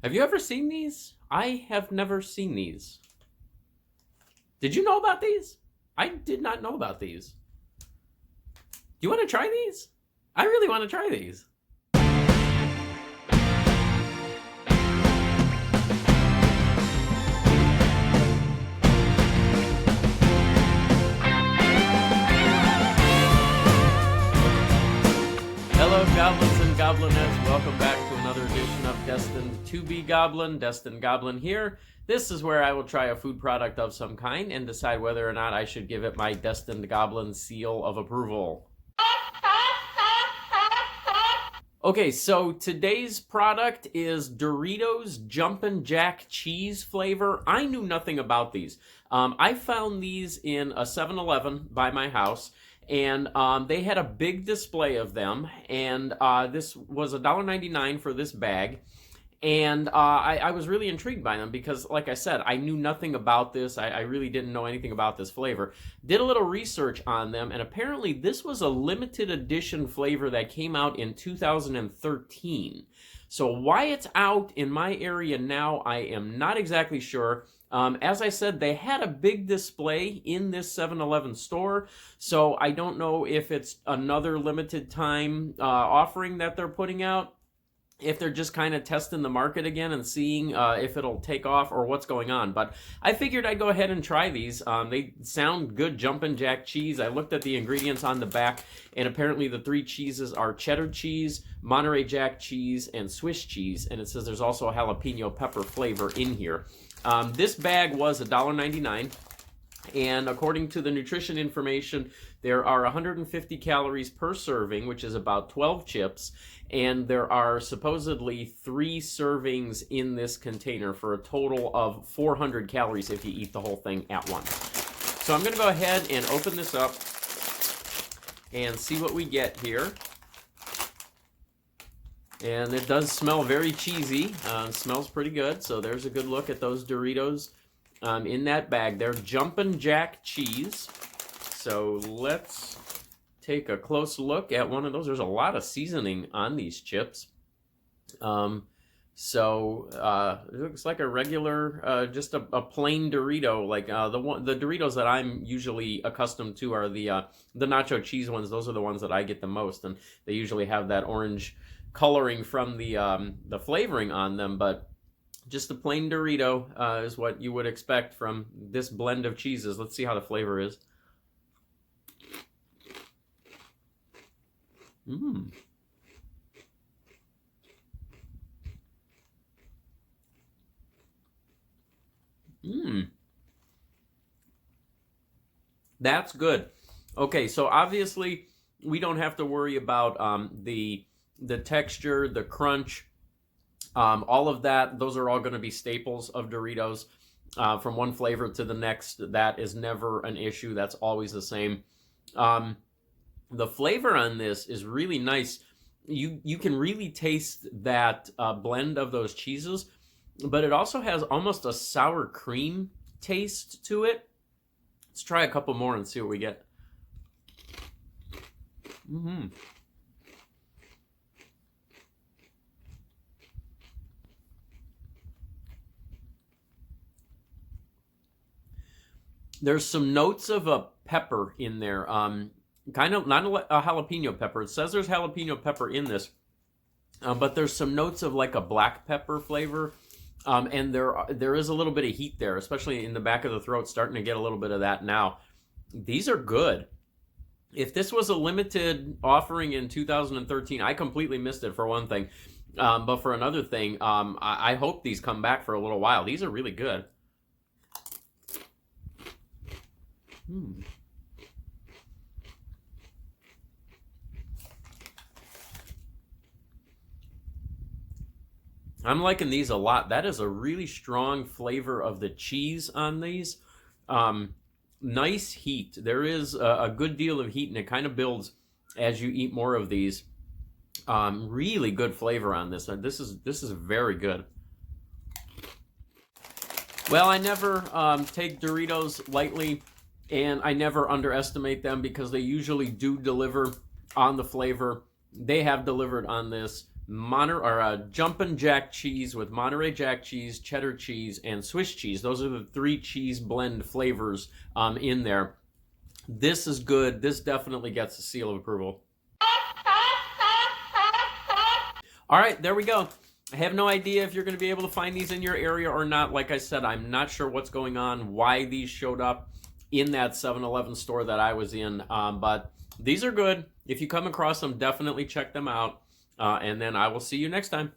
Have you ever seen these? I have never seen these. Did you know about these? I did not know about these. Do you want to try these? I really want to try these. Hello, goblins and goblinettes. Welcome back to another edition of Destined to be Goblin. Destined Goblin here. This is where I will try a food product of some kind and decide whether or not I should give it my Destined Goblin seal of approval. Okay, so today's product is Doritos Jumpin Jack cheese flavor. I knew nothing about these. I found these in a 7-Eleven by my house. And they had a big display of them, and this was $1.99 for this bag. And I was really intrigued by them because, like I said, I knew nothing about this. I really didn't know anything about this flavor. Did a little research on them, and apparently this was a limited edition flavor that came out in 2013. So why it's out in my area now, I am not exactly sure. As I said, they had a big display in this 7-Eleven store, so I don't know if it's another limited time offering that they're putting out, if they're just kind of testing the market again and seeing if it'll take off or what's going on. But I figured I'd go ahead and try these. They sound good. Jumpin Jack cheese. I looked at the ingredients on the back, and apparently the 3 cheeses are cheddar cheese, Monterey Jack cheese, and Swiss cheese. And it says there's also a jalapeno pepper flavor in here. This bag was $1.99, and according to the nutrition information, there are 150 calories per serving, which is about 12 chips, and there are supposedly 3 servings in this container for a total of 400 calories if you eat the whole thing at once. So I'm going to go ahead and open this up and see what we get here. And it does smell very cheesy. Smells pretty good. So there's a good look at those Doritos in that bag. They're Jumpin Jack cheese. So let's take a close look at one of those. There's a lot of seasoning on these chips. It looks like a regular, just a plain Dorito. Like the Doritos that I'm usually accustomed to are the nacho cheese ones. Those are the ones that I get the most, and they usually have that orange coloring from the flavoring on them, but just a plain Dorito is what you would expect from this blend of cheeses. Let's see how the flavor is. That's good. Okay, so obviously we don't have to worry about the texture, the crunch, all of that. Those are all going to be staples of Doritos. From one flavor to the next, that is never an issue. That's always the same. The flavor on this is really nice. You can really taste that blend of those cheeses, but it also has almost a sour cream taste to it. Let's try a couple more and see what we get. There's some notes of a pepper in there, kind of not a jalapeno pepper. It says there's jalapeno pepper in this, but there's some notes of like a black pepper flavor, and there is a little bit of heat there, especially in the back of the throat, starting to get a little bit of that now. These are good. If this was a limited offering in 2013, I completely missed it for one thing, but for another thing, I hope these come back for a little while. These are really good. I'm liking these a lot. That is a really strong flavor of the cheese on these. Nice heat. There is a good deal of heat, and it kind of builds as you eat more of these. Really good flavor on this. This is very good. Well, I never take Doritos lightly, and I never underestimate them because they usually do deliver on the flavor. They have delivered on this. Jumpin Jack cheese with Monterey Jack cheese, cheddar cheese, and Swiss cheese. Those are the 3 cheese blend flavors in there. This is good. This definitely gets a seal of approval. All right, there we go. I have no idea if you're going to be able to find these in your area or not. Like I said, I'm not sure what's going on, why these showed up in that 7-Eleven store that I was in. But these are good. If you come across them, definitely check them out. And then I will see you next time.